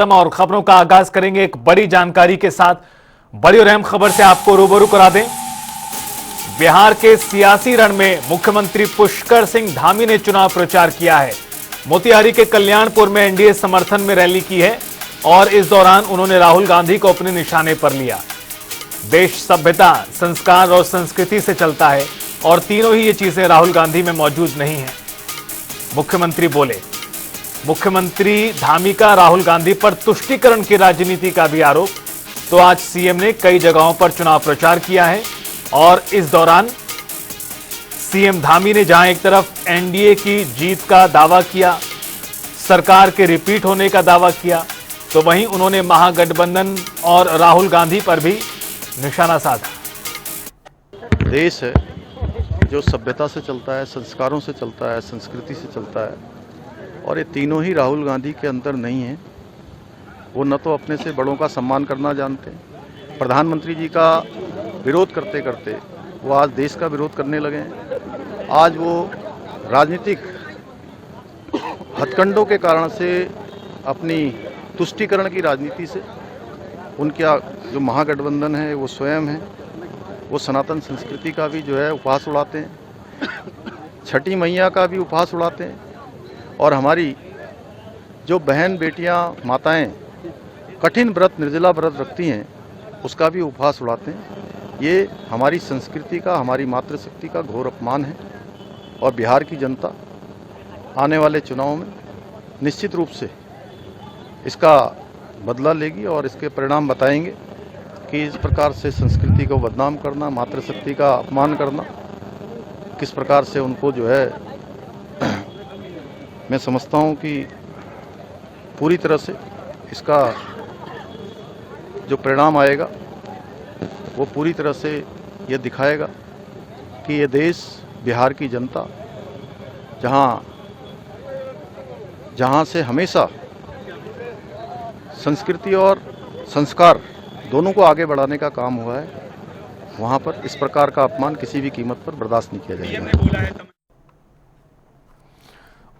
तमाम खबरों का आगाज करेंगे एक बड़ी जानकारी के साथ। बड़ी और अहम खबर से आपको रूबरू करा दें। बिहार के सियासी रण में मुख्यमंत्री पुष्कर सिंह धामी ने चुनाव प्रचार किया है। मोतिहारी के कल्याणपुर में एनडीए समर्थन में रैली की है और इस दौरान उन्होंने राहुल गांधी को अपने निशाने पर लिया। देश सभ्यता, संस्कार और संस्कृति से चलता है और तीनों ही ये चीजें राहुल गांधी में मौजूद नहीं है, मुख्यमंत्री बोले। मुख्यमंत्री धामी का राहुल गांधी पर तुष्टीकरण की राजनीति का भी आरोप। तो आज सीएम ने कई जगहों पर चुनाव प्रचार किया है और इस दौरान सीएम धामी ने जहां एक तरफ एनडीए की जीत का दावा किया, सरकार के रिपीट होने का दावा किया, तो वहीं उन्होंने महागठबंधन और राहुल गांधी पर भी निशाना साधा। देश है जो सभ्यता से चलता है, संस्कारों से चलता है, संस्कृति से चलता है, और ये तीनों ही राहुल गांधी के अंदर नहीं है। वो न तो अपने से बड़ों का सम्मान करना जानते हैं, प्रधानमंत्री जी का विरोध करते करते वो आज देश का विरोध करने लगे हैं। आज वो राजनीतिक हथकंडों के कारण से, अपनी तुष्टीकरण की राजनीति से, उनका जो महागठबंधन है वो स्वयं है, वो सनातन संस्कृति का भी जो है उपहास उड़ाते हैं, छठी मैया का भी उपहास उड़ाते हैं, और हमारी जो बहन बेटियां, माताएं कठिन व्रत, निर्जला व्रत रखती हैं, उसका भी उपहास उड़ाते हैं। ये हमारी संस्कृति का, हमारी मातृशक्ति का घोर अपमान है और बिहार की जनता आने वाले चुनाव में निश्चित रूप से इसका बदला लेगी और इसके परिणाम बताएंगे कि इस प्रकार से संस्कृति को बदनाम करना, मातृशक्ति का अपमान करना, किस प्रकार से उनको जो है मैं समझता हूँ कि पूरी तरह से इसका जो परिणाम आएगा वो पूरी तरह से ये दिखाएगा कि ये देश, बिहार की जनता जहाँ से हमेशा संस्कृति और संस्कार दोनों को आगे बढ़ाने का काम हुआ है, वहाँ पर इस प्रकार का अपमान किसी भी कीमत पर बर्दाश्त नहीं किया जाएगा।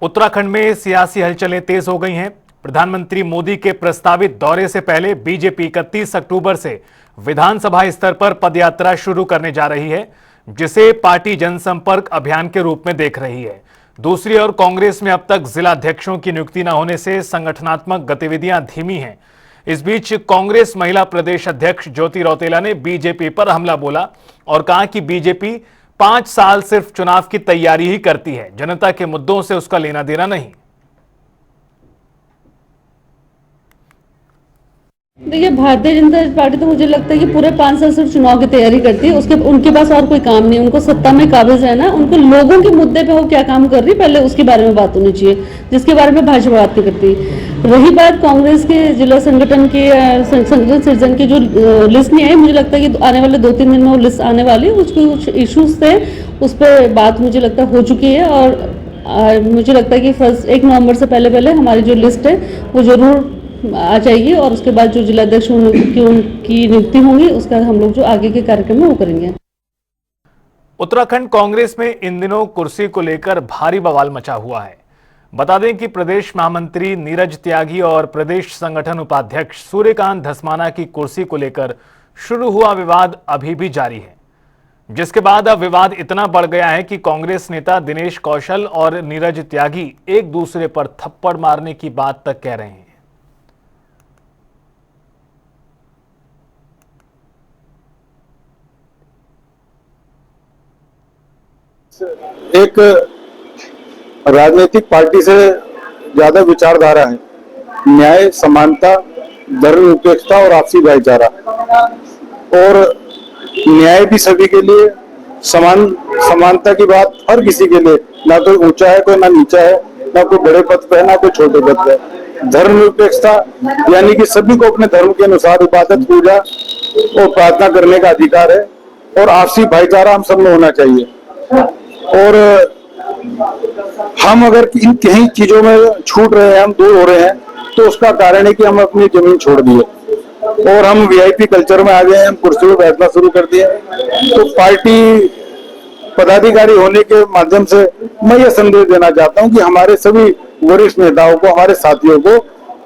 उत्तराखंड में सियासी हलचलें तेज हो गई हैं। प्रधानमंत्री मोदी के प्रस्तावित दौरे से पहले बीजेपी 31 अक्टूबर से विधानसभा स्तर पर पदयात्रा शुरू करने जा रही है, जिसे पार्टी जनसंपर्क अभियान के रूप में देख रही है। दूसरी ओर कांग्रेस में अब तक जिलाध्यक्षों की नियुक्ति न होने से संगठनात्मक गतिविधियां धीमी हैं। इस बीच कांग्रेस महिला प्रदेश अध्यक्ष ज्योति रौतेला ने बीजेपी पर हमला बोला और कहा कि बीजेपी 5 साल सिर्फ चुनाव की तैयारी ही करती है, जनता के मुद्दों से उसका लेना देना नहीं। देखिए, भारतीय जनता पार्टी तो मुझे लगता है कि पूरे 5 साल सिर्फ चुनाव की तैयारी करती है। उनके पास और कोई काम नहीं, उनको सत्ता में काबिज रहना। उनको लोगों के मुद्दे पे वो क्या काम कर रही है, पहले उसके बारे में बात होनी चाहिए, जिसके बारे में भाजपा बात नहीं करती। रही बात कांग्रेस के जिला संगठन के संगठन सृजन की जो लिस्ट नहीं आई, मुझे लगता है कि आने वाले 2-3 दिन में वो लिस्ट आने वाली है। उसके कुछ इश्यूज थे, उस पर बात मुझे लगता है हो चुकी है और मुझे लगता है कि 1 नवंबर से पहले हमारी जो लिस्ट है वो जरूर आ जाएगी और उसके बाद जो जिलाध्यक्ष उनकी नियुक्ति होंगी, उसका हम लोग जो आगे के कार्यक्रम है वो करेंगे। उत्तराखंड कांग्रेस में इन दिनों कुर्सी को लेकर भारी बवाल मचा हुआ है। बता दें कि प्रदेश महामंत्री नीरज त्यागी और प्रदेश संगठन उपाध्यक्ष सूर्यकांत धस्माना की कुर्सी को लेकर शुरू हुआ विवाद अभी भी जारी है, जिसके बाद अब विवाद इतना बढ़ गया है कि कांग्रेस नेता दिनेश कौशल और नीरज त्यागी एक दूसरे पर थप्पड़ मारने की बात तक कह रहे हैं। एक राजनीतिक पार्टी से ज्यादा विचारधारा है न्याय, समानता, धर्मनिरपेक्षता और आपसी भाईचारा, और न्याय भी सभी के लिए, समानता की बात हर किसी के लिए, ना कोई ऊंचा है, कोई ना नीचा है, ना कोई बड़े पद पे है, ना कोई छोटे पद पे है। धर्मनिरपेक्षता यानी कि सभी को अपने धर्म के अनुसार इबादत, पूजा और प्रार्थना करने का अधिकार है, और आपसी भाईचारा हम सब में होना चाहिए। और हम अगर इन कहीं चीजों में छूट रहे हैं, हम दूर हो रहे हैं, तो उसका कारण है कि हम अपनी जमीन छोड़ दिए और हम वीआईपी कल्चर में आ गए हैं, हम कुर्सी पर बैठना शुरू कर दिए। तो पार्टी पदाधिकारी होने के माध्यम से मैं ये संदेश देना चाहता हूं कि हमारे सभी वरिष्ठ नेताओं को, हमारे साथियों को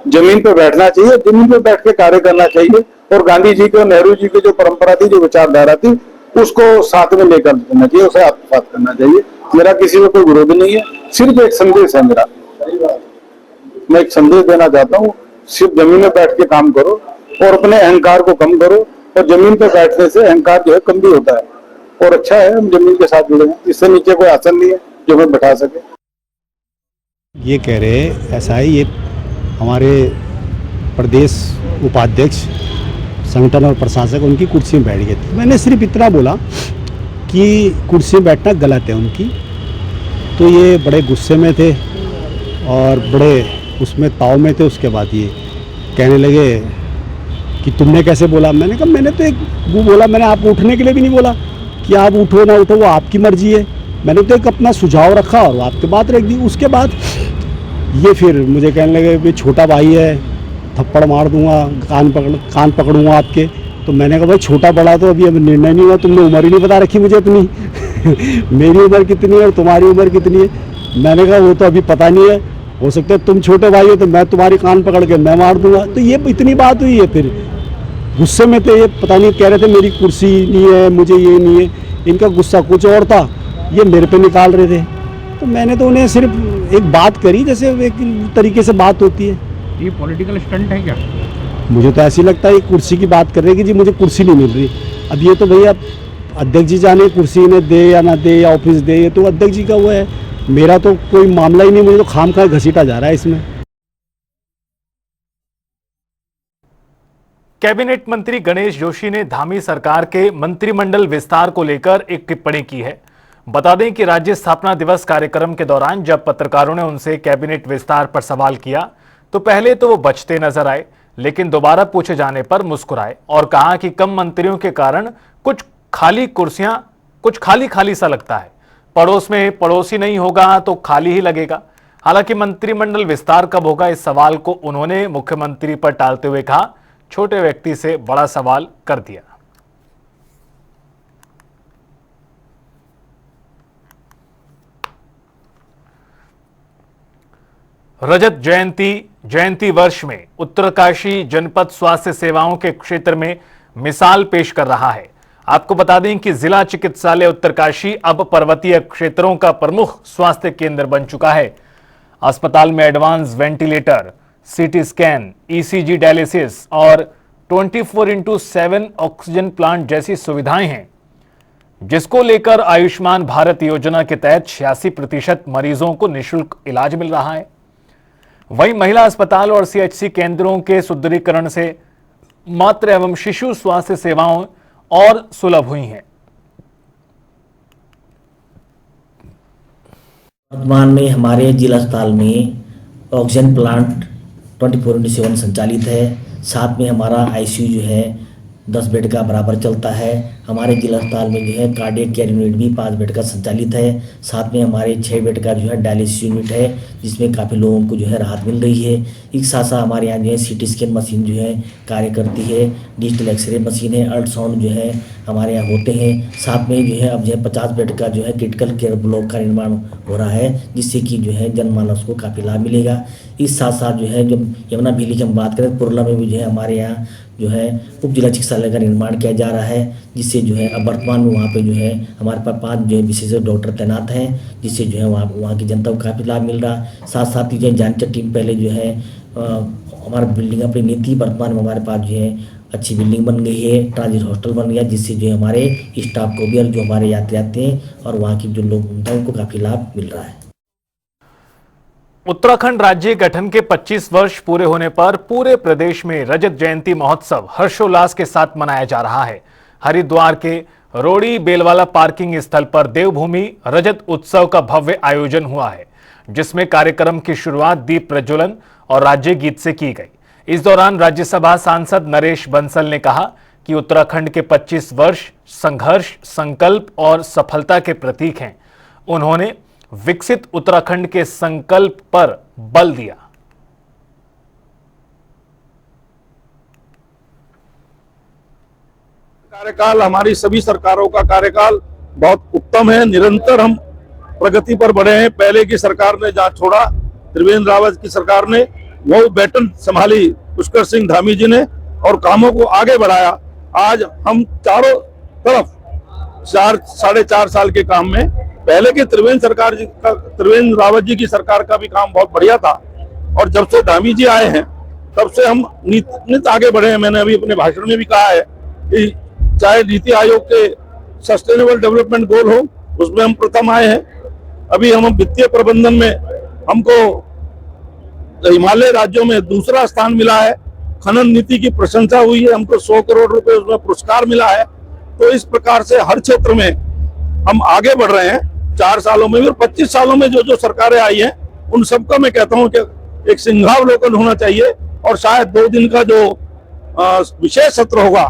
जमीन पे बैठना चाहिए, जमीन पे बैठ के कार्य करना चाहिए और गांधी जी के और नेहरू जी की जो परंपरा थी, जो विचारधारा थी, उसको साथ में लेकर चलना चाहिए, उसे आत्मसात करना चाहिए। मेरा किसी में कोई विरोध नहीं है, सिर्फ एक संदेश है मेरा। मैं एक संदेश देना चाहता हूँ, सिर्फ जमीन में बैठ के काम करो और अपने अहंकार को कम करो, और जमीन पे बैठने से अहंकार जो है कम भी होता है। और अच्छा है हम जमीन के साथ जुड़े हैं, इससे नीचे कोई आसन नहीं है जो हमें बैठा सके। ये कह रहे ऐसा है, ये हमारे प्रदेश उपाध्यक्ष संगठन और प्रशासक उनकी कुर्सी में बैठ गए थे। मैंने सिर्फ इतना बोला कि कुर्सी में बैठना गलत है उनकी, तो ये बड़े गुस्से में थे और बड़े उसमें ताव में थे। उसके बाद ये कहने लगे कि तुमने कैसे बोला। मैंने कहा मैंने तो एक वो बोला, मैंने आपको उठने के लिए भी नहीं बोला कि आप उठो ना उठो, वो आपकी मर्जी है। मैंने तो एक अपना सुझाव रखा और आपके बात रख दी। उसके बाद ये फिर मुझे कहने लगे कि छोटा भाई है, थप्पड़ मार दूंगा, कान पकड़ूंगा आपके। तो मैंने कहा भाई छोटा बड़ा तो अभी निर्णय नहीं हुआ, तुमने उम्र ही नहीं बता रखी मुझे अपनी मेरी उम्र कितनी है और तुम्हारी उम्र कितनी है। मैंने कहा वो तो अभी पता नहीं है, हो सकता है तुम छोटे भाई हो तो मैं तुम्हारी कान पकड़ के मैं मार दूंगा। तो ये इतनी बात हुई है। फिर गुस्से में थे ये, पता नहीं कह रहे थे मेरी कुर्सी नहीं है, मुझे ये नहीं है। इनका गुस्सा कुछ और था, ये मेरे पे निकाल रहे थे। तो मैंने तो उन्हें सिर्फ एक बात करी जैसे एक तरीके से बात होती है। ये पॉलिटिकल स्टंट है क्या? मुझे तो ऐसी लगता है ये कुर्सी की बात कर रहे हैं कि जी मुझे कुर्सी नहीं मिल रही। अब ये तो भैया अध्यक्ष जी जाने कुर्सी इन्हें दे या ना दे या ऑफिस दे, ये तो अध्यक्ष जी का वो है, मेरा तो कोई मामला ही नहीं। मुझे तो खामखा घसीटा जा रहा है इसमें। कैबिनेट मंत्री गणेश जोशी ने धामी सरकार के मंत्रिमंडल विस्तार को लेकर एक टिप्पणी की है। बता दें कि राज्य स्थापना दिवस कार्यक्रम के दौरान जब पत्रकारों ने उनसे कैबिनेट विस्तार पर सवाल किया तो पहले तो वो बचते नजर आए, लेकिन दोबारा पूछे जाने पर मुस्कुराए और कहा कि कम मंत्रियों के कारण कुछ खाली सा लगता है। पड़ोस में पड़ोसी नहीं होगा तो खाली ही लगेगा। हालांकि मंत्रिमंडल विस्तार कब होगा, इस सवाल को उन्होंने मुख्यमंत्री पर टालते हुए कहा, छोटे व्यक्ति से बड़ा सवाल कर दिया। रजत जयंती वर्ष में उत्तरकाशी जनपद स्वास्थ्य सेवाओं के क्षेत्र में मिसाल पेश कर रहा है। आपको बता दें कि जिला चिकित्सालय उत्तरकाशी अब पर्वतीय क्षेत्रों का प्रमुख स्वास्थ्य केंद्र बन चुका है। अस्पताल में advance ventilator, CT scan, ECG dialysis और 24/7 ऑक्सीजन प्लांट जैसी सुविधाएं हैं, जिसको लेकर आयुष्मान भारत योजना के तहत 86% मरीजों को निःशुल्क इलाज मिल रहा है। वहीं महिला अस्पताल और सीएचसी केंद्रों के सुदृढ़ीकरण से मातृ एवं शिशु स्वास्थ्य सेवाओं और सुलभ हुई हैं। वर्तमान में हमारे जिला अस्पताल में ऑक्सीजन प्लांट 24/7 संचालित है। साथ में हमारा आईसीयू जो है 10 बेड का बराबर चलता है। हमारे जिला अस्पताल में जो है कार्डियक केयर यूनिट भी 5 बेड का संचालित है। साथ में हमारे 6 बेड का जो है डायलिसिस यूनिट है, जिसमें काफ़ी लोगों को जो है राहत मिल रही है। एक साथ साथ हमारे यहाँ जो है सीटी स्कैन मशीन जो है कार्य करती है, डिजिटल एक्सरे मशीन है, अल्ट्रासाउंड जो है हमारे यहाँ होते हैं। साथ में जो है अब जो है 50 बेड का जो है क्रिटिकल केयर ब्लॉक का निर्माण हो रहा है, जिससे कि जो है जनमानस को काफ़ी लाभ मिलेगा। इस साथ साथ जो है जब यमुना बिजली की हम बात करें, पुरला में भी जो है हमारे यहाँ जो है उप जिला चिकित्सालय का निर्माण किया जा रहा है, जिससे जो है अब वर्तमान में वहाँ पे जो है हमारे पास 5 जो है विशेषज्ञ डॉक्टर तैनात हैं, जिससे जो है वहाँ की जनता को काफ़ी लाभ मिल रहा है। साथ साथ ही जो है जांच टीम पहले जो है हमारी बिल्डिंग अपनी नीति, वर्तमान में हमारे पास जो है अच्छी बिल्डिंग बन गई है, ट्रांजिट हॉस्टल बन गया, जिससे जो हमारे स्टाफ को भी और जो हमारे यात्री आते हैं और वहाँ की जो लोग हैं उनको काफ़ी लाभ मिल रहा है। उत्तराखंड राज्य गठन के 25 वर्ष पूरे होने पर पूरे प्रदेश में रजत जयंती महोत्सव हर्षोल्लास के साथ मनाया जा रहा है। हरिद्वार के रोड़ी बेलवाला पार्किंग स्थल पर देवभूमि रजत उत्सव का भव्य आयोजन हुआ है, जिसमें कार्यक्रम की शुरुआत दीप प्रज्वलन और राज्य गीत से की गई। इस दौरान राज्यसभा सांसद नरेश बंसल ने कहा कि उत्तराखंड के 25 वर्ष संघर्ष, संकल्प और सफलता के प्रतीक हैं। उन्होंने विकसित उत्तराखंड के संकल्प पर बल दिया। कार्यकाल हमारी सभी सरकारों का कार्यकाल बहुत उत्तम है। निरंतर हम प्रगति पर बढ़े हैं। पहले की सरकार ने जहां छोड़ा, त्रिवेंद्र रावत की सरकार ने, वो बैटन संभाली पुष्कर सिंह धामी जी ने और कामों को आगे बढ़ाया। आज हम चारों तरफ 4-4.5 साल के काम में, पहले की त्रिवेंद्र रावत जी की सरकार का भी काम बहुत बढ़िया था, और जब से धामी जी आए हैं तब से हम नित आगे बढ़े हैं। मैंने अभी अपने भाषण में भी कहा है कि चाहे नीति आयोग के सस्टेनेबल डेवलपमेंट गोल हो, उसमें हम प्रथम आए हैं। अभी हम वित्तीय प्रबंधन में हमको हिमालय राज्यों में दूसरा स्थान मिला है। खनन नीति की प्रशंसा हुई है, हमको 100 करोड़ रुपए उसमें पुरस्कार मिला है। तो इस प्रकार से हर क्षेत्र में हम आगे बढ़ रहे हैं 4 सालों में भी, और 25 सालों में जो सरकारें आई हैं उन सबका मैं कहता हूं कि एक सिंहावलोकन होना चाहिए, और शायद 2 दिन का जो विशेष सत्र होगा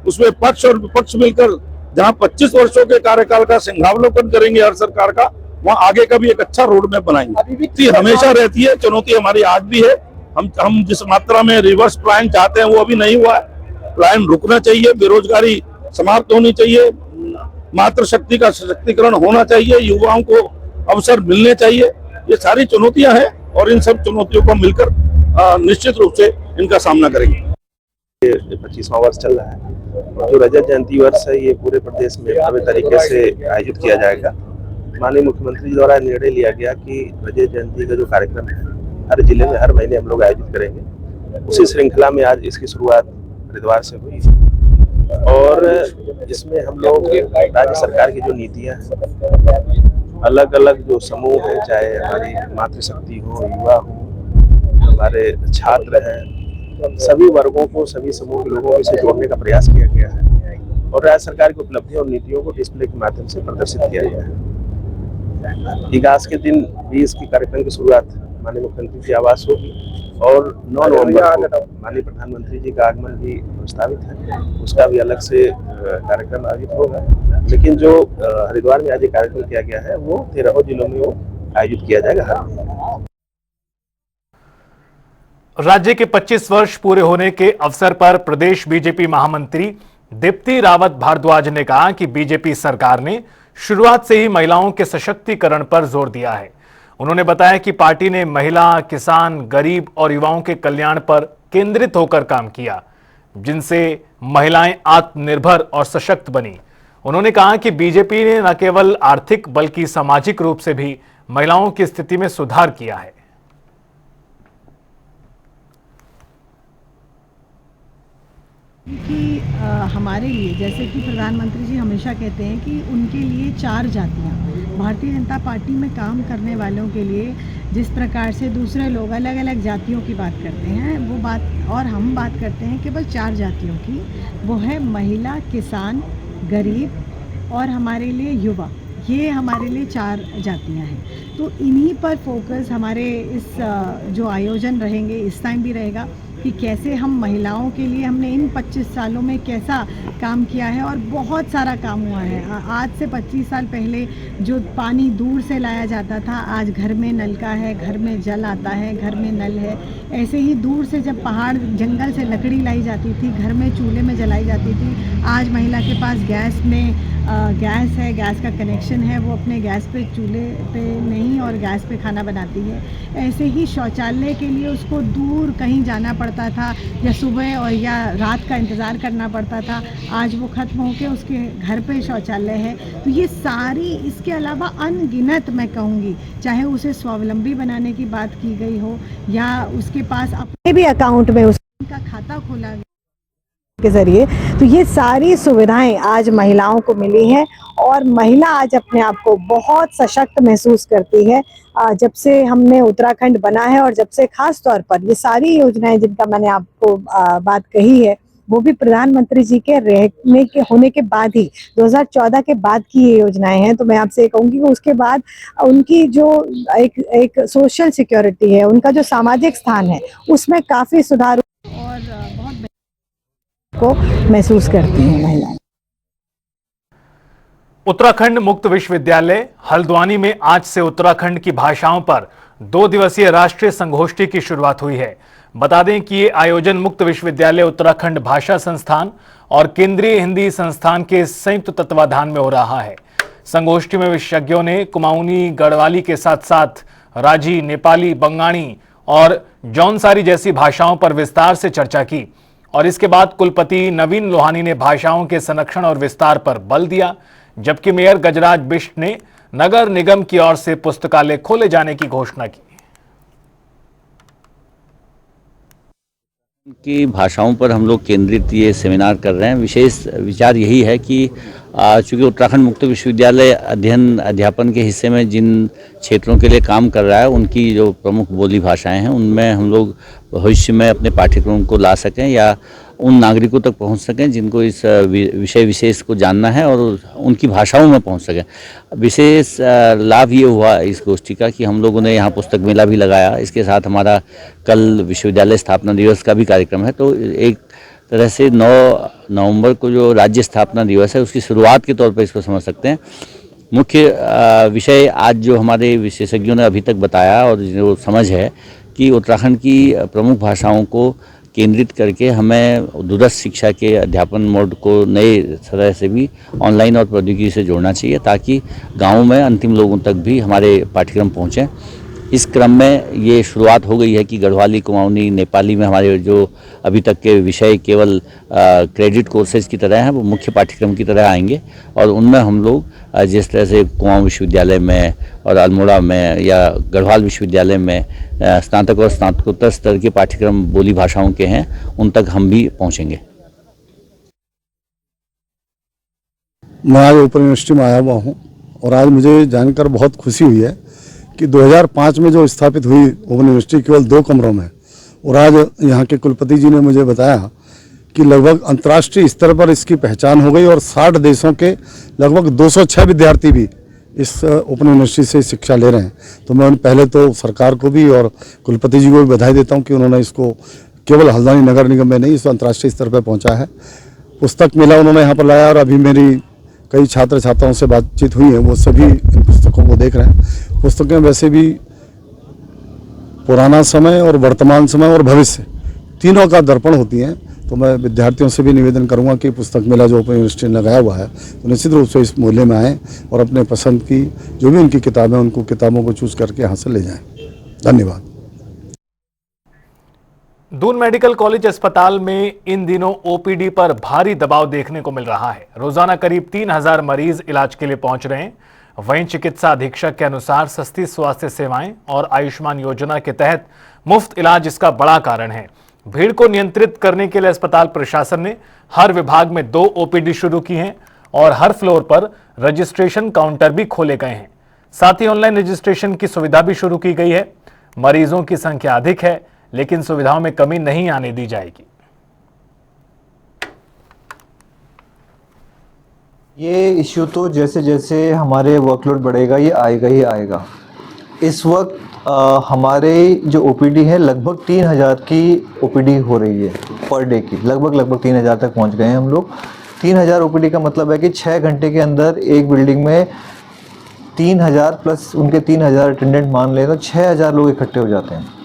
उसमें पक्ष और विपक्ष मिलकर जहां 25 वर्षों के कार्यकाल का सिंहावलोकन करेंगे हर सरकार का, वहां आगे का भी एक अच्छा रोड मैप बनाएंगे। हमेशा रहती है, चुनौती हमारी आज भी है। हम जिस मात्रा में रिवर्स प्लान चाहते हैं वो अभी नहीं हुआ है। प्लान रुकना चाहिए, बेरोजगारी समाप्त होनी चाहिए, मातृशक्ति का सशक्तिकरण होना चाहिए, युवाओं को अवसर मिलने चाहिए। ये सारी चुनौतियां हैं और इन सब चुनौतियों को मिलकर निश्चित रूप से इनका सामना करेंगे। 25वां वर्ष चल रहा है, जो रजत जयंती वर्ष है ये पूरे प्रदेश में भव्य तरीके से आयोजित किया जाएगा। माननीय मुख्यमंत्री जी द्वारा निर्णय लिया गया कि रजत जयंती का जो कार्यक्रम है हर जिले में हर महीने हम लोग आयोजित करेंगे। उसी श्रृंखला में आज इसकी शुरुआत हरिद्वार से हुई, और इसमें हम लोग राज्य सरकार की जो नीतियां हैं, अलग अलग जो समूह है, चाहे हमारी मातृशक्ति हो, युवा हो, हमारे छात्र हैं, सभी वर्गों को, सभी समूह के लोगों को इसे जोड़ने का प्रयास किया गया है, और राज्य सरकार की उपलब्धियों और नीतियों को डिस्प्ले के माध्यम से प्रदर्शित किया गया है। 21 के दिन 20 की कार्यक्रम की शुरुआत माननीय मुख्यमंत्री जी आवास होगी, और 9 नवंबर को माननीय प्रधानमंत्री जी का आगमन भी प्रस्तावित है, उसका भी अलग से कार्यक्रम आयोजित होगा। लेकिन जो हरिद्वार में आज कार्यक्रम किया गया है वो 13 जिलों में वो आयोजित किया जाएगा हर महीने। राज्य के 25 वर्ष पूरे होने के अवसर पर प्रदेश बीजेपी महामंत्री दीप्ति रावत भारद्वाज ने कहा कि बीजेपी सरकार ने शुरुआत से ही महिलाओं के सशक्तिकरण पर जोर दिया है। उन्होंने बताया कि पार्टी ने महिला, किसान, गरीब और युवाओं के कल्याण पर केंद्रित होकर काम किया, जिनसे महिलाएं आत्मनिर्भर और सशक्त बनी। उन्होंने कहा कि बीजेपी ने न केवल आर्थिक बल्कि सामाजिक रूप से भी महिलाओं की स्थिति में सुधार किया है। कि हमारे लिए, जैसे कि प्रधानमंत्री जी हमेशा कहते हैं कि उनके लिए 4 जातियाँ, भारतीय जनता पार्टी में काम करने वालों के लिए जिस प्रकार से दूसरे लोग अलग अलग जातियों की बात करते हैं, वो बात, और हम बात करते हैं केवल 4 जातियों की, वो है महिला, किसान, गरीब और हमारे लिए युवा। ये हमारे लिए 4 जातियाँ हैं। तो इन्हीं पर फोकस हमारे इस जो आयोजन रहेंगे, इस टाइम भी रहेगा कि कैसे हम महिलाओं के लिए, हमने इन 25 सालों में कैसा काम किया है, और बहुत सारा काम हुआ है। आज से 25 साल पहले जो पानी दूर से लाया जाता था, आज घर में नल का है, घर में जल आता है, घर में नल है। ऐसे ही दूर से जब पहाड़ जंगल से लकड़ी लाई जाती थी, घर में चूल्हे में जलाई जाती थी, आज महिला के पास गैस है, गैस का कनेक्शन है, वो अपने गैस पे, चूल्हे पे नहीं और गैस पे खाना बनाती है। ऐसे ही शौचालय के लिए उसको दूर कहीं जाना पड़ता था, या सुबह और या रात का इंतज़ार करना पड़ता था, आज वो ख़त्म होके उसके घर पे शौचालय है। तो ये सारी, इसके अलावा अनगिनत मैं कहूँगी, चाहे उसे स्वावलंबी बनाने की बात की गई हो, या उसके पास अपने भी अकाउंट में उसका खाता खोला के जरिए, तो ये सारी सुविधाएं आज महिलाओं को मिली हैं, और महिला आज अपने आप को बहुत सशक्त महसूस करती है। जब से हमने उत्तराखंड बना है, और जब से खास तौर पर ये सारी योजनाएं जिनका मैंने आपको बात कही है, वो भी प्रधानमंत्री जी के रहने के होने के बाद ही 2014 के बाद की ये योजनाएं हैं। तो मैं आपसे कहूँगी कि उसके बाद उनकी जो एक सोशल सिक्योरिटी है, उनका जो सामाजिक स्थान है, उसमें काफ़ी सुधार और बहुत को महसूस करती हैं महिलाएं। उत्तराखंड मुक्त विश्वविद्यालय हल्द्वानी में आज से उत्तराखंड की भाषाओं पर 2 दिवसीय राष्ट्रीय संगोष्ठी की शुरुआत हुई है। बता दें कि ये आयोजन मुक्त विश्वविद्यालय उत्तराखंड भाषा संस्थान और केंद्रीय हिंदी संस्थान के संयुक्त तत्वाधान में हो रहा है। संगोष्ठी में विशेषज्ञों ने कुमाऊनी, गढ़वाली के साथ साथ राजी, नेपाली, बंगाणी और जौनसारी जैसी भाषाओं पर विस्तार से चर्चा की। और इसके बाद कुलपति नवीन लोहानी ने भाषाओं के संरक्षण और विस्तार पर बल दिया, जबकि मेयर गजराज बिष्ट ने नगर निगम की ओर से पुस्तकालय खोले जाने की घोषणा की भाषाओं पर हम लोग केंद्रित ये सेमिनार कर रहे हैं। विशेष विचार यही है कि चूँकि उत्तराखंड मुक्त विश्वविद्यालय अध्ययन अध्यापन के हिस्से में जिन क्षेत्रों के लिए काम कर रहा है, उनकी जो प्रमुख बोली भाषाएं हैं, उनमें हम लोग भविष्य में अपने पाठ्यक्रम को ला सकें या उन नागरिकों तक पहुंच सकें जिनको इस विषय विशेष को जानना है और उनकी भाषाओं में पहुंच सकें। विशेष लाभ ये हुआ इस गोष्ठी का कि हम लोगों ने यहाँ पुस्तक मेला भी लगाया। इसके साथ हमारा कल विश्वविद्यालय स्थापना दिवस का भी कार्यक्रम है। तो एक तरह से 9 नवंबर को जो राज्य स्थापना दिवस है, उसकी शुरुआत के तौर पर इसको समझ सकते हैं। मुख्य विषय आज जो हमारे विशेषज्ञों ने अभी तक बताया और जो समझ है कि उत्तराखंड की प्रमुख भाषाओं को केंद्रित करके हमें दूरस्थ शिक्षा के अध्यापन मोड को नए तरह से भी ऑनलाइन और प्रौद्योगिकी से जोड़ना चाहिए, ताकि गाँव में अंतिम लोगों तक भी हमारे पाठ्यक्रम पहुँचें। इस क्रम में ये शुरुआत हो गई है कि गढ़वाली, कुमाऊनी, नेपाली में हमारे जो अभी तक के विषय केवल क्रेडिट कोर्सेज की तरह हैं, वो मुख्य पाठ्यक्रम की तरह आएंगे और उनमें हम लोग जिस तरह से कुमाऊं विश्वविद्यालय में और अल्मोड़ा में या गढ़वाल विश्वविद्यालय में स्नातक और स्नातकोत्तर स्तर के पाठ्यक्रम बोली भाषाओं के हैं, उन तक हम भी पहुँचेंगे। मैं आज ओपन यूनिवर्सिटी में आया हुआ हूँ और आज मुझे जानकर बहुत खुशी हुई है कि 2005 में जो स्थापित हुई ओपन यूनिवर्सिटी केवल 2 कमरों में, और आज यहाँ के कुलपति जी ने मुझे बताया कि लगभग अंतर्राष्ट्रीय स्तर पर इसकी पहचान हो गई और 60 देशों के लगभग 206 विद्यार्थी भी इस ओपन यूनिवर्सिटी से शिक्षा ले रहे हैं। तो मैं पहले तो सरकार को भी और कुलपति जी को भी बधाई देता हूँ कि उन्होंने इसको केवल हल्द्वानी नगर निगम में नहीं, इसको अंतर्राष्ट्रीय स्तर पर पहुँचा है। पुस्तक मेला उन्होंने यहाँ पर लाया और अभी मेरी कई छात्र छात्राओं से बातचीत हुई है, वो सभी इन पुस्तकों को देख रहे हैं। पुस्तकें वैसे भी पुराना समय और वर्तमान समय और भविष्य तीनों का दर्पण होती हैं। तो मैं विद्यार्थियों से भी निवेदन करूंगा कि पुस्तक मेला जो ओपन यूनिवर्सिटी ने लगाया हुआ है, तो निश्चित रूप से इस मूल्य में आएँ और अपने पसंद की जो भी उनकी किताबें, उनको किताबों को चूज करके यहाँ से ले जाएँ। धन्यवाद। दून मेडिकल कॉलेज अस्पताल में इन दिनों ओपीडी पर भारी दबाव देखने को मिल रहा है। रोजाना करीब 3000 मरीज इलाज के लिए पहुंच रहे हैं। वहीं चिकित्सा अधीक्षक के अनुसार सस्ती स्वास्थ्य सेवाएं और आयुष्मान योजना के तहत मुफ्त इलाज इसका बड़ा कारण है। भीड़ को नियंत्रित करने के लिए अस्पताल प्रशासन ने हर विभाग में 2 ओपीडी शुरू की हैं और हर फ्लोर पर रजिस्ट्रेशन काउंटर भी खोले गए हैं। साथ ही ऑनलाइन रजिस्ट्रेशन की सुविधा भी शुरू की गई है। मरीजों की संख्या अधिक है, लेकिन सुविधाओं में कमी नहीं आने दी जाएगी। ये इश्यू तो जैसे जैसे हमारे वर्कलोड बढ़ेगा ये आएगा ही आएगा। इस वक्त हमारे जो ओपीडी है लगभग 3000 की ओपीडी हो रही है पर डे की, लगभग 3000 तक पहुंच गए हैं हम लोग। 3000 ओपीडी का मतलब है कि 6 घंटे के अंदर एक बिल्डिंग में 3000 प्लस उनके 3000 अटेंडेंट मान लें तो 6000 लोग इकट्ठे हो जाते हैं।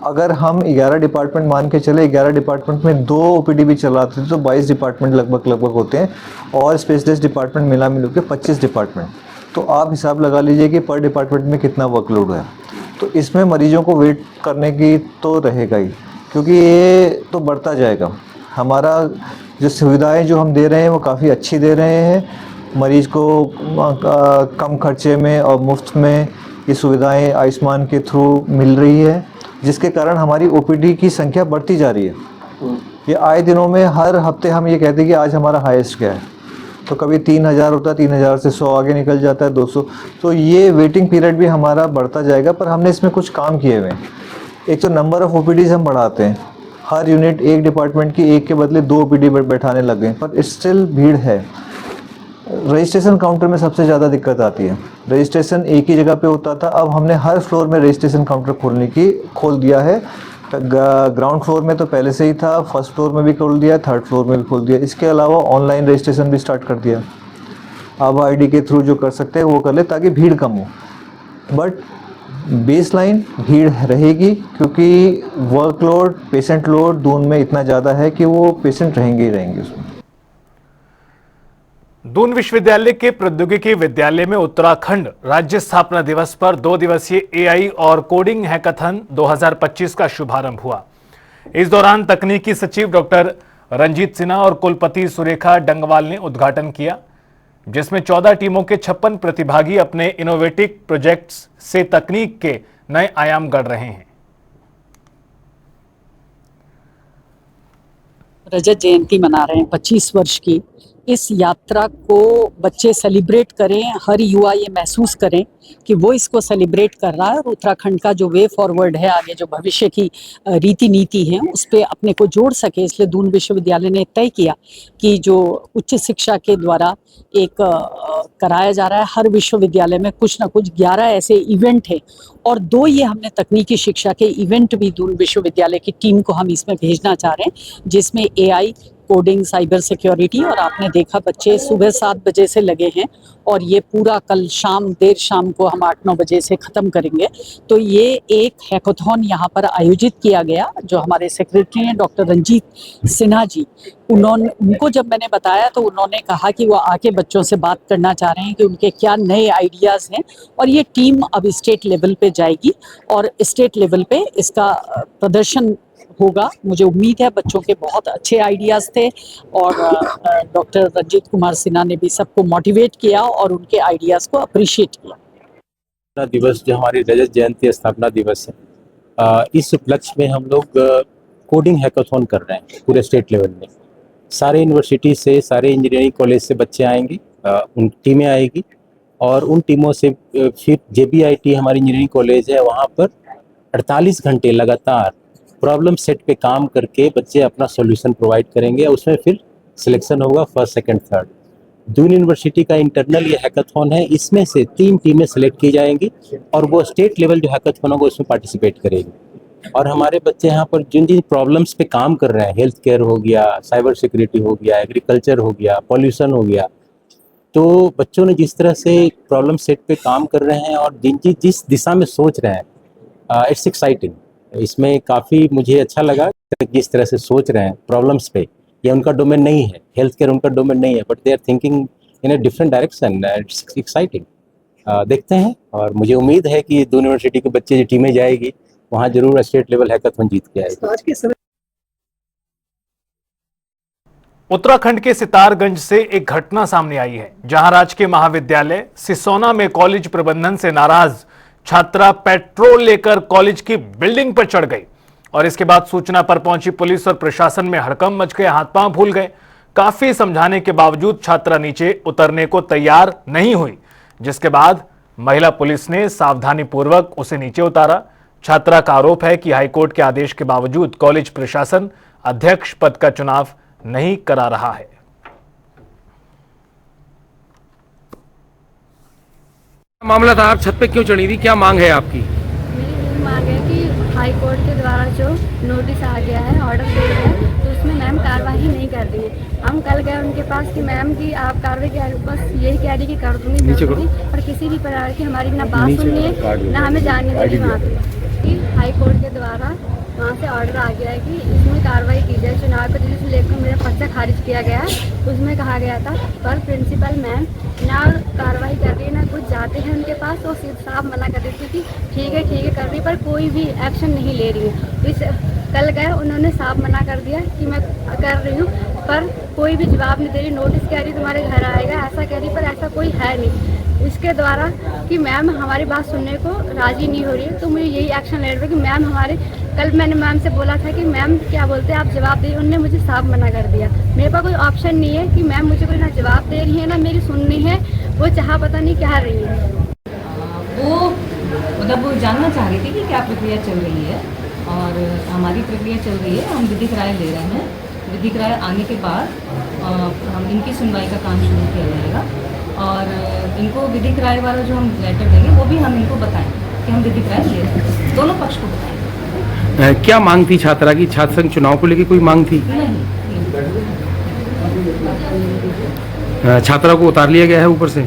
अगर हम 11 डिपार्टमेंट मान के चले, 11 डिपार्टमेंट में 2 ओपीडी भी चलाते थे तो 22 डिपार्टमेंट लगभग होते हैं और स्पेशलिस्ट डिपार्टमेंट मिला मिलू के 25 डिपार्टमेंट। तो आप हिसाब लगा लीजिए कि पर डिपार्टमेंट में कितना वर्कलोड है। तो इसमें मरीजों को वेट करने की तो रहेगा ही, क्योंकि ये तो बढ़ता जाएगा। हमारा जो सुविधाएं जो हम दे रहे हैं वो काफ़ी अच्छी दे रहे हैं। मरीज को कम खर्चे में और मुफ्त में ये सुविधाएं आयुष्मान के थ्रू मिल रही है, जिसके कारण हमारी ओपीडी की संख्या बढ़ती जा रही है। ये आए दिनों में हर हफ्ते हम ये कहते हैं कि आज हमारा हाईएस्ट क्या है, तो कभी 3000 होता है, 3000 से 100 आगे निकल जाता है, 200। तो ये वेटिंग पीरियड भी हमारा बढ़ता जाएगा। पर हमने इसमें कुछ काम किए हुए हैं। एक तो नंबर ऑफ़ ओपीडीज़ हम बढ़ाते हैं, हर यूनिट एक डिपार्टमेंट की एक के बदले 2 ओपीडी बैठाने लग गए, पर स्टिल भीड़ है। रजिस्ट्रेशन काउंटर में सबसे ज़्यादा दिक्कत आती है। रजिस्ट्रेशन एक ही जगह पे होता था, अब हमने हर फ्लोर में रजिस्ट्रेशन काउंटर खोल दिया है। ग्राउंड फ्लोर में तो पहले से ही था, फर्स्ट फ्लोर में भी खोल दिया, थर्ड फ्लोर में भी खोल दिया। इसके अलावा ऑनलाइन रजिस्ट्रेशन भी स्टार्ट कर दिया। अब आईडी के थ्रू जो कर सकते हैं वो कर ले, ताकि भीड़ कम हो। बट बेसलाइन भीड़ रहेगी, क्योंकि वर्कलोड, पेशेंट लोड दून में इतना ज़्यादा है कि वो पेशेंट रहेंगे ही रहेंगे उसमें। दून विश्वविद्यालय के प्रौद्योगिकी विद्यालय में उत्तराखंड राज्य स्थापना दिवस पर 2 दिवसीय एआई और कोडिंग हैकाथन 2025 का शुभारंभ हुआ। इस दौरान तकनीकी सचिव डॉक्टर रंजीत सिन्हा और कुलपति सुरेखा डंगवाल ने उद्घाटन किया, जिसमें 14 टीमों के 56 प्रतिभागी अपने इनोवेटिव प्रोजेक्ट्स से तकनीक के नए आयाम गढ़ रहे हैं। रजत जयंती मना रहे हैं 25 वर्ष की। इस यात्रा को बच्चे सेलिब्रेट करें, हर युवा ये महसूस करें कि वो इसको सेलिब्रेट कर रहा है और उत्तराखंड का जो वे फॉरवर्ड है, आगे जो भविष्य की रीति नीति है, उस पर अपने को जोड़ सके। इसलिए दून विश्वविद्यालय ने तय किया कि जो उच्च शिक्षा के द्वारा एक कराया जा रहा है, हर विश्वविद्यालय में कुछ ना कुछ 11 ऐसे इवेंट हैं और 2 ये हमने तकनीकी शिक्षा के इवेंट भी दून विश्वविद्यालय की टीम को हम इसमें भेजना चाह रहे हैं, जिसमें एआई, कोडिंग, साइबर सिक्योरिटी, और आपने देखा बच्चे सुबह 7 बजे से लगे हैं और ये पूरा कल शाम देर शाम को हम 8-9 बजे से ख़त्म करेंगे। तो ये एक हैकाथॉन यहाँ पर आयोजित किया गया। जो हमारे सेक्रेटरी हैं डॉक्टर रंजीत सिन्हा जी, उनको जब मैंने बताया तो उन्होंने कहा कि वो आके बच्चों से बात करना चाह रहे हैं कि उनके क्या नए आइडियाज़ हैं, और ये टीम अब स्टेट लेवल पे जाएगी और स्टेट लेवल पे इसका प्रदर्शन होगा। मुझे उम्मीद है बच्चों के बहुत अच्छे आइडियाज़ थे और डॉक्टर रंजीत कुमार सिन्हा ने भी सबको मोटिवेट किया और उनके आइडियाज़ को अप्रिशिएट किया। दिवस जो हमारी रजत जयंती स्थापना दिवस है, इस उपलक्ष्य में हम लोग कोडिंग हैकाथॉन कर रहे हैं पूरे स्टेट लेवल में। सारे यूनिवर्सिटी से, सारे इंजीनियरिंग कॉलेज से बच्चे आएंगे, उन टीमें आएगी और उन टीमों से फिर JBIT हमारी इंजीनियरिंग कॉलेज है, वहाँ पर 48 घंटे लगातार प्रॉब्लम सेट पे काम करके बच्चे अपना सॉल्यूशन प्रोवाइड करेंगे। उसमें फिर सिलेक्शन होगा first, second, third. Doon university का इंटरनल ये हैकाथॉन है, इसमें से 3 टीमें सेलेक्ट की जाएंगी और वो स्टेट लेवल जो हैकाथॉन होगा उसमें पार्टिसिपेट करेंगे। और हमारे बच्चे यहाँ पर जिन जिन प्रॉब्लम्स पे काम कर रहे हैं, हेल्थ केयर हो गया, साइबर सिक्योरिटी हो गया, एग्रीकल्चर हो गया, पॉल्यूशन हो गया, तो बच्चों ने जिस तरह से प्रॉब्लम सेट पे काम कर रहे हैं और जिस दिशा में सोच रहे हैं, इट्स एक्साइटिंग। इसमें काफ़ी मुझे अच्छा लगा जिस तरह से सोच रहे हैं प्रॉब्लम्स पे। ये उनका डोमेन नहीं है, हेल्थ केयर उनका डोमेन नहीं है, but they are thinking in a different direction. It's exciting. देखते हैं और मुझे उम्मीद है कि दून यूनिवर्सिटी के बच्चे जो टीमें जाएगी वहाँ जरूर स्टेट लेवल हैकाथॉन जीत के आएगी। उत्तराखंड के सितारगंज से एक घटना सामने आई है, जहां राजकीय महाविद्यालय सिसोना में कॉलेज प्रबंधन से नाराज छात्रा पेट्रोल लेकर कॉलेज की बिल्डिंग पर चढ़ गई और इसके बाद सूचना पर पहुंची पुलिस और प्रशासन में हड़कंप मच गया, हाथ पांव फूल गए। काफी समझाने के बावजूद छात्रा नीचे उतरने को तैयार नहीं हुई, जिसके बाद महिला पुलिस ने सावधानीपूर्वक उसे नीचे उतारा। छात्रा का आरोप है कि हाईकोर्ट के आदेश के बावजूद कॉलेज प्रशासन अध्यक्ष पद का चुनाव नहीं करा रहा है। मामला था, आप छत पे क्यों चढ़ी थी, क्या मांग है आपकी? मेरी मांग है कि हाई कोर्ट के द्वारा जो नोटिस आ गया है, ऑर्डर दे गए हैं, तो उसमें मैम कार्रवाई नहीं कर रही है। हम कल गए उनके पास कि मैम की आप कार्रवाई क्या, बस यही कह रही कि कर दूंगी, और किसी भी प्रकार की हमारी ना बात सुननी है ना हमें जानने दे रही वहाँ पे। हाई कोर्ट के द्वारा वहाँ से ऑर्डर आ गया है कि इसमें कार्रवाई की जाए। चुनाव को जिसे लेकर मेरा पर्चा खारिज किया गया है, उसमें कहा गया था पर प्रिंसिपल मैम ना कार्रवाई कर रही है, ना कुछ जाते हैं उनके पास और सिर्फ साफ मना कर देती कि ठीक है कर रही, पर कोई भी एक्शन नहीं ले रही है। इस कल गए उन्होंने साफ मना कर दिया कि मैं कर रही हूँ, पर कोई भी जवाब नहीं दे रही। नोटिस कह रही तुम्हारे घर आएगा, ऐसा कह रही, पर ऐसा कोई है नहीं इसके द्वारा कि मैम हमारी बात सुनने को राजी नहीं हो रही है। तो मुझे यही एक्शन ले रहे कि मैम हमारे, कल मैंने मैम से बोला था कि मैम क्या बोलते हैं आप जवाब दे, उन्होंने मुझे साफ मना कर दिया। मेरे पास कोई ऑप्शन नहीं है कि मैम मुझे कोई ना जवाब दे रही है ना मेरी सुननी है, वो चाह पता नहीं क्या रही है। वो मतलब वो जानना चाह रही थी कि क्या प्रक्रिया चल रही है, और हमारी प्रक्रिया चल रही है, हम विधिक राय ले रहे हैं। विधिक राय आने के बाद हम इनकी सुनवाई का काम शुरू किया जाएगा और इनको विधिक राय वाला जो हम लेटर देंगे वो भी हम इनको बताएं कि हम विधिक राय ले रहे हैं, दोनों पक्ष को बताएं। क्या मांग थी छात्रा की? छात्र संघ चुनाव को लेकर कोई मांग थी? नहीं। छात्रा को उतार लिया गया है ऊपर से?